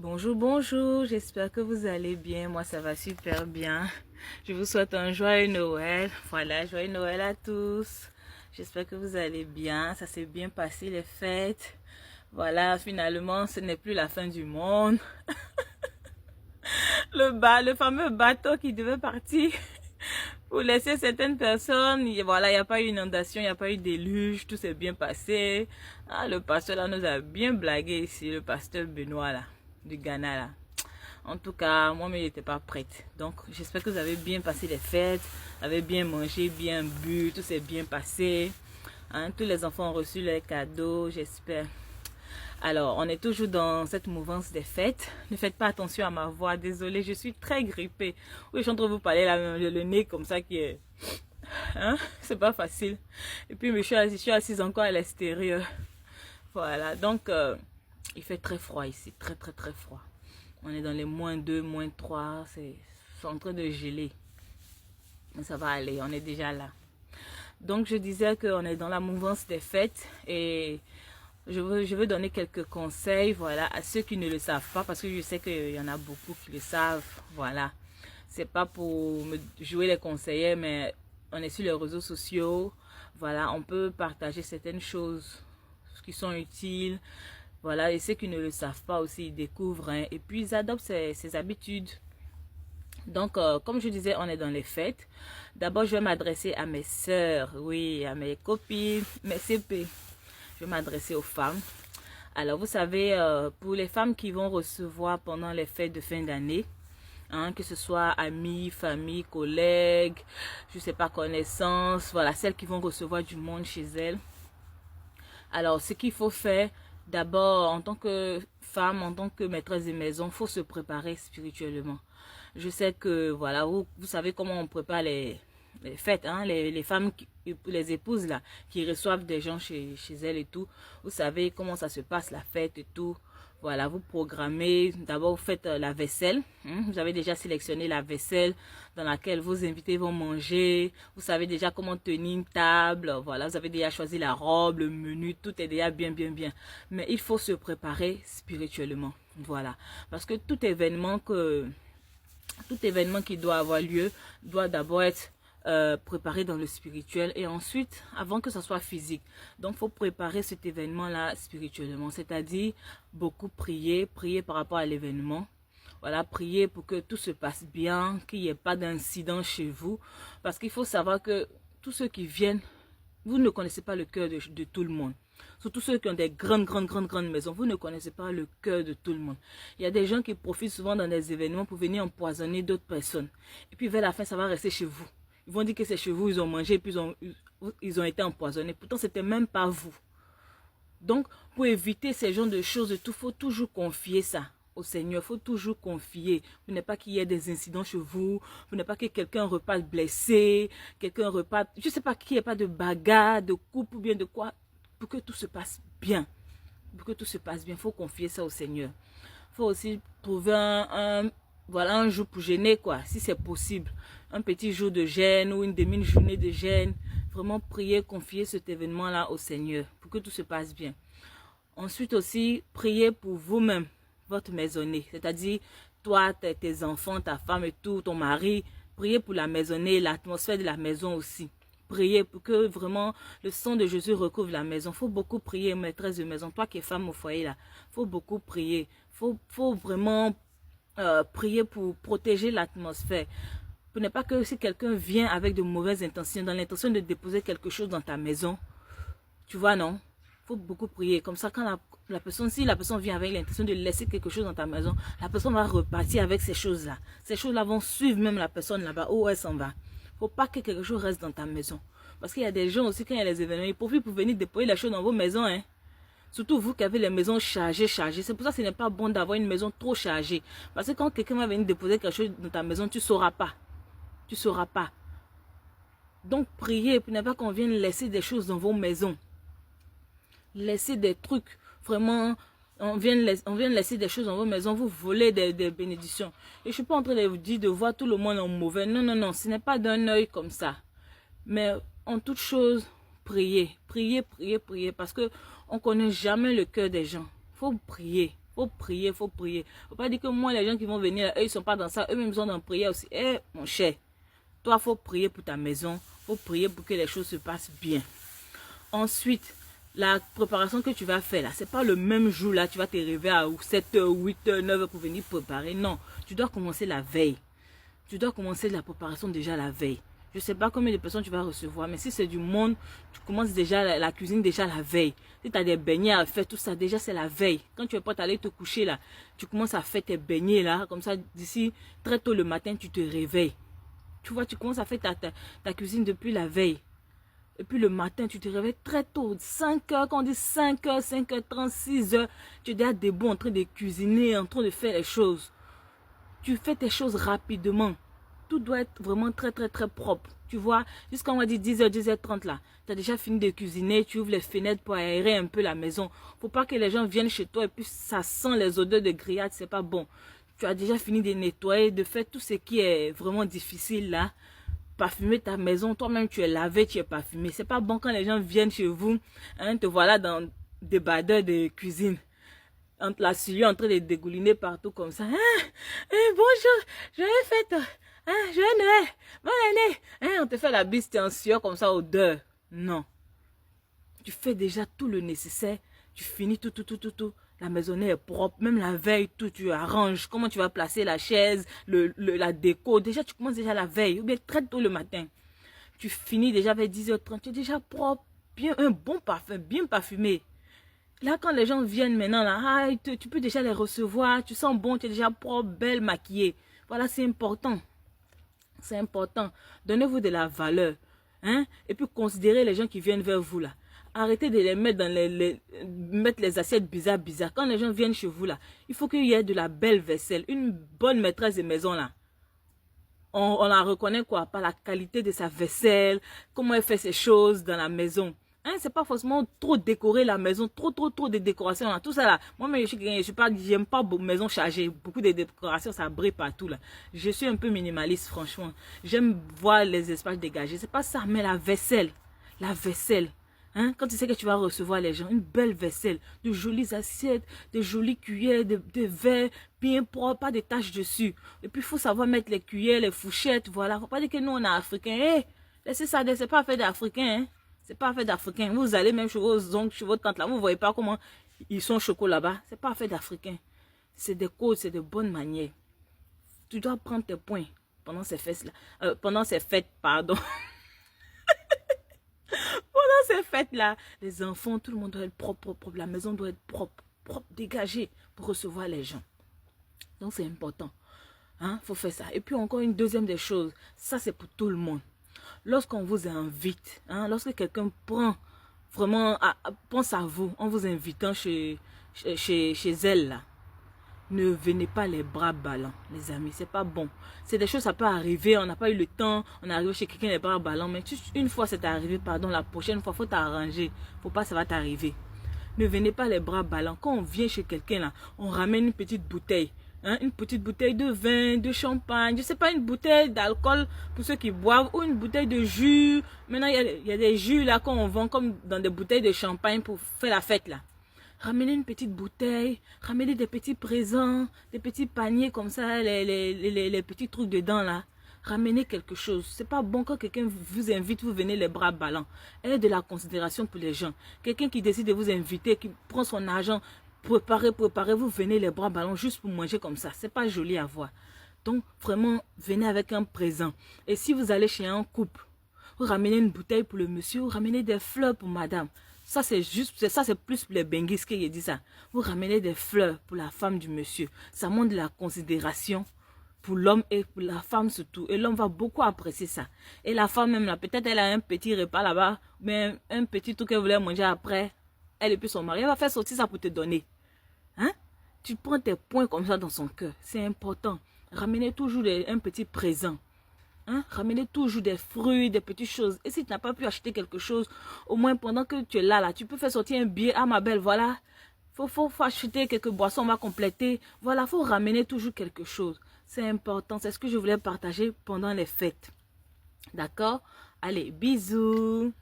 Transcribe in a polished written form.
Bonjour, bonjour, j'espère que vous allez bien. Moi, ça va super bien. Je vous souhaite un joyeux Noël. Voilà, joyeux Noël à tous. J'espère que vous allez bien. Ça s'est bien passé, les fêtes. Voilà, finalement, ce n'est plus la fin du monde. Le fameux bateau qui devait partir pour laisser certaines personnes. Voilà, il n'y a pas eu inondation, il n'y a pas eu déluge, tout s'est bien passé. Ah, le pasteur là nous a bien blagué ici, le pasteur Benoît là, du Ghana là. En tout cas, moi-même, je n'étais pas prête. Donc, j'espère que vous avez bien passé les fêtes, avez bien mangé, bien bu, tout s'est bien passé. Hein, tous les enfants ont reçu leurs cadeaux, j'espère. Alors, on est toujours dans cette mouvance des fêtes. Ne faites pas attention à ma voix, désolée, je suis très grippée. Oui, je suis en train de vous parler là, le nez comme ça qui est... Hein? C'est pas facile. Et puis, je suis assise encore à l'extérieur. Voilà, donc, il fait très froid ici, très très très froid. On est dans les -2, -3, c'est en train de geler. Mais ça va aller, on est déjà là. Donc je disais qu'on est dans la mouvance des fêtes et je veux donner quelques conseils, voilà, à ceux qui ne le savent pas, parce que je sais qu'il y en a beaucoup qui le savent, voilà. C'est pas pour me jouer les conseillers, mais on est sur les réseaux sociaux, voilà, on peut partager certaines choses qui sont utiles, voilà, et ceux qui ne le savent pas aussi, ils découvrent, hein, et puis ils adoptent ces habitudes. Donc, comme je disais, on est dans les fêtes. D'abord, je vais m'adresser à mes sœurs, oui, à mes copines, mes CP. Je vais m'adresser aux femmes. Alors, vous savez, pour les femmes qui vont recevoir pendant les fêtes de fin d'année, hein, que ce soit amis, famille, collègues, je sais pas, connaissances, voilà, celles qui vont recevoir du monde chez elles. Alors, ce qu'il faut faire, d'abord, en tant que femme, en tant que maîtresse de maison, il faut se préparer spirituellement. Je sais que, voilà, vous savez comment on prépare les fêtes, hein, les femmes, les épouses, là, qui reçoivent des gens chez elles et tout. Vous savez comment ça se passe, la fête et tout. Voilà, vous programmez, d'abord vous faites la vaisselle, hein. Vous avez déjà sélectionné la vaisselle dans laquelle vos invités vont manger, vous savez déjà comment tenir une table, voilà, vous avez déjà choisi la robe, le menu, tout est déjà bien, bien, bien. Mais il faut se préparer spirituellement, voilà, parce que tout événement qui doit avoir lieu doit d'abord être préparé dans le spirituel et ensuite avant que ça soit physique. Donc il faut préparer cet événement là spirituellement, c'est-à-dire beaucoup prier par rapport à l'événement. Voilà, prier pour que tout se passe bien, qu'il n'y ait pas d'incident chez vous, parce qu'il faut savoir que tous ceux qui viennent, vous ne connaissez pas le cœur de tout le monde. Surtout ceux qui ont des grandes maisons, vous ne connaissez pas le cœur de tout le monde. Il y a des gens qui profitent souvent dans des événements pour venir empoisonner d'autres personnes. Et puis vers la fin, ça va rester chez vous. Ils vont dire que c'est chez vous, ils ont mangé et puis ils ont été empoisonnés. Pourtant, c'était même pas vous. Donc, pour éviter ces genres de choses, il faut toujours confier ça au Seigneur. Il faut toujours confier. Vous n'êtes pas qu'il y ait des incidents chez vous. Vous n'êtes pas que quelqu'un reparte blessé. Quelqu'un reparte... Je ne sais pas qu'il n'y ait pas de bagarre, de coupe ou bien de quoi. Pour que tout se passe bien. Pour que tout se passe bien, il faut confier ça au Seigneur. Il faut aussi trouver voilà, un jour pour jeûner, quoi, si c'est possible. Un petit jour de jeûne ou une demi-journée de jeûne. Vraiment prier, confier cet événement-là au Seigneur pour que tout se passe bien. Ensuite aussi, prier pour vous-même, votre maisonnée. C'est-à-dire, toi, tes enfants, ta femme et tout, ton mari. Priez pour la maisonnée, l'atmosphère de la maison aussi. Priez pour que vraiment le sang de Jésus recouvre la maison. Il faut beaucoup prier, maîtresse de maison. Toi qui es femme au foyer là, il faut beaucoup prier. Faut vraiment prier pour protéger l'atmosphère. Pour ne pas que si quelqu'un vient avec de mauvaises intentions, dans l'intention de déposer quelque chose dans ta maison, tu vois, non? Faut beaucoup prier. Comme ça, quand la personne, si la personne vient avec l'intention de laisser quelque chose dans ta maison, la personne va repartir avec ces choses-là. Ces choses-là vont suivre même la personne là-bas où elle s'en va. Faut pas que quelque chose reste dans ta maison. Parce qu'il y a des gens aussi, quand il y a les événements, ils profitent pour venir déposer les choses dans vos maisons, hein. Surtout vous qui avez les maisons chargées. C'est pour ça que ce n'est pas bon d'avoir une maison trop chargée. Parce que quand quelqu'un va venir déposer quelque chose dans ta maison, tu ne sauras pas. Tu ne sauras pas. Donc, priez pour ne pas qu'on vienne laisser des choses dans vos maisons. Laisser des trucs, vraiment, on vient laisser des choses dans vos maisons, vous volez des bénédictions. Et je ne suis pas en train de vous dire de voir tout le monde en mauvais. Non, non, non, ce n'est pas d'un œil comme ça. Mais en toute chose, priez, priez, priez, priez, parce que on ne connaît jamais le cœur des gens. Il faut Faut prier, faut prier. Faut pas dire que moi, les gens qui vont venir, eux, ils sont pas dans ça. Eux-mêmes, ils sont dans la prière aussi. Eh, mon cher, toi, faut prier pour ta maison. Faut prier pour que les choses se passent bien. Ensuite, la préparation que tu vas faire là, c'est pas le même jour là, tu vas te réveiller à 7h, 8h, 9h pour venir préparer. Non, tu dois commencer la veille. Tu dois commencer la préparation déjà la veille. Je sais pas combien de personnes tu vas recevoir, mais si c'est du monde, tu commences déjà la cuisine déjà la veille. Si tu as des beignets à faire, tout ça, déjà c'est la veille. Quand tu es prêt à aller te coucher là, tu commences à faire tes beignets là, comme ça, d'ici très tôt le matin, tu te réveilles. Tu vois, tu commences à faire ta cuisine depuis la veille. Et puis le matin, tu te réveilles très tôt, 5h, quand on dit 5h, 5h30, 6h, tu es déjà debout en train de cuisiner, en train de faire les choses. Tu fais tes choses rapidement. Tout doit être vraiment très propre. Tu vois, jusqu'à on va dire 10h, 10h30 là, tu as déjà fini de cuisiner, tu ouvres les fenêtres pour aérer un peu la maison. Faut pas que les gens viennent chez toi et puis ça sent les odeurs de grillade, c'est pas bon. Tu as déjà fini de nettoyer, de faire tout ce qui est vraiment difficile là. Parfumer ta maison, toi-même tu es lavé, tu es parfumé. C'est pas bon quand les gens viennent chez vous, hein, te voilà dans des badeurs de cuisine. Entre la sueur en train de dégouliner partout comme ça. Bonjour, joyeux fête, joyeux Noël, bonne année. On te fait la bise, t'es en sueur comme ça, odeur. Non. Tu fais déjà tout le nécessaire, tu finis tout. La maisonnée est propre, même la veille, tout, tu arranges. Comment tu vas placer la chaise, la déco. Déjà, tu commences déjà la veille, ou bien très tôt le matin. Tu finis déjà vers 10h30, tu es déjà propre, bien, un bon parfum, bien parfumé. Là, quand les gens viennent maintenant, là, tu peux déjà les recevoir, tu sens bon, tu es déjà propre, belle, maquillée. Voilà, c'est important. C'est important. Donnez-vous de la valeur. Hein? Et puis, considérez les gens qui viennent vers vous, là. Arrêtez de les mettre dans mettre les assiettes bizarres. Quand les gens viennent chez vous, là, il faut qu'il y ait de la belle vaisselle. Une bonne maîtresse de maison, là. On la reconnaît quoi? Par la qualité de sa vaisselle, comment elle fait ses choses dans la maison. Hein, c'est pas forcément trop décorer la maison, trop de décoration là, tout ça là. Moi, mais j'aime pas maison chargée, beaucoup de décorations, ça brille partout là. Je suis un peu minimaliste, franchement. J'aime voir les espaces dégagés. C'est pas ça, mais la vaisselle. Hein, quand tu sais que tu vas recevoir les gens, une belle vaisselle, de jolies assiettes, de jolies cuillères, de verres bien propres, pas de taches dessus. Et puis, il faut savoir mettre les cuillères, les fourchettes, voilà. Faut pas dire que nous, on est africains. Laissez ça, c'est pas fait d'Africains, hein. C'est pas fait d'Africains. Vous allez même chez vos oncles, chez votre tante là, vous voyez pas comment ils sont chocos là-bas. C'est pas fait d'Africains. C'est des codes, c'est de bonnes manières. Tu dois prendre tes points pendant ces fêtes-là. Pendant ces fêtes, pardon. Pendant ces fêtes-là, les enfants, tout le monde doit être propre. La maison doit être propre, dégagée pour recevoir les gens. Donc, c'est important. Hein, faut faire ça. Et puis, encore une deuxième des choses. Ça, c'est pour tout le monde. Lorsqu'on vous invite, hein, lorsque quelqu'un pense à vous en vous invitant chez elle, là, ne venez pas les bras ballants, les amis, c'est pas bon. C'est des choses, ça peut arriver, on n'a pas eu le temps, on est arrivé chez quelqu'un les bras ballants, mais une fois c'est arrivé, pardon, la prochaine fois, faut t'arranger, faut pas, ça va t'arriver. Ne venez pas les bras ballants. Quand on vient chez quelqu'un là, on ramène une petite bouteille. Hein, une petite bouteille de vin, de champagne, je sais pas, une bouteille d'alcool pour ceux qui boivent, ou une bouteille de jus. Maintenant, il y a des jus là qu'on vend comme dans des bouteilles de champagne pour faire la fête là. Ramenez une petite bouteille, ramenez des petits présents, des petits paniers comme ça, les petits trucs dedans là. Ramenez quelque chose. C'est pas bon quand quelqu'un vous invite, vous venez les bras ballants. Ayez de la considération pour les gens. Quelqu'un qui décide de vous inviter, qui prend son argent, préparez, vous venez les bras ballants juste pour manger comme ça. C'est pas joli à voir. Donc, vraiment, venez avec un présent. Et si vous allez chez un couple, vous ramenez une bouteille pour le monsieur, vous ramenez des fleurs pour madame. Ça, c'est plus pour les benguis que j'ai dit ça. Vous ramenez des fleurs pour la femme du monsieur. Ça montre de la considération pour l'homme et pour la femme surtout. Et l'homme va beaucoup apprécier ça. Et la femme même là, peut-être elle a un petit repas là-bas, mais un petit truc qu'elle voulait manger après. Elle et puis son mari, elle va faire sortir ça pour te donner. Hein? Tu prends tes points comme ça dans son cœur. C'est important. Ramenez toujours un petit présent. Hein? Ramenez toujours des fruits, des petites choses. Et si tu n'as pas pu acheter quelque chose, au moins pendant que tu es là, tu peux faire sortir un billet. Ah ma belle, voilà. Faut acheter quelques boissons, on va compléter. Voilà, faut ramener toujours quelque chose. C'est important. C'est ce que je voulais partager pendant les fêtes. D'accord? Allez, bisous.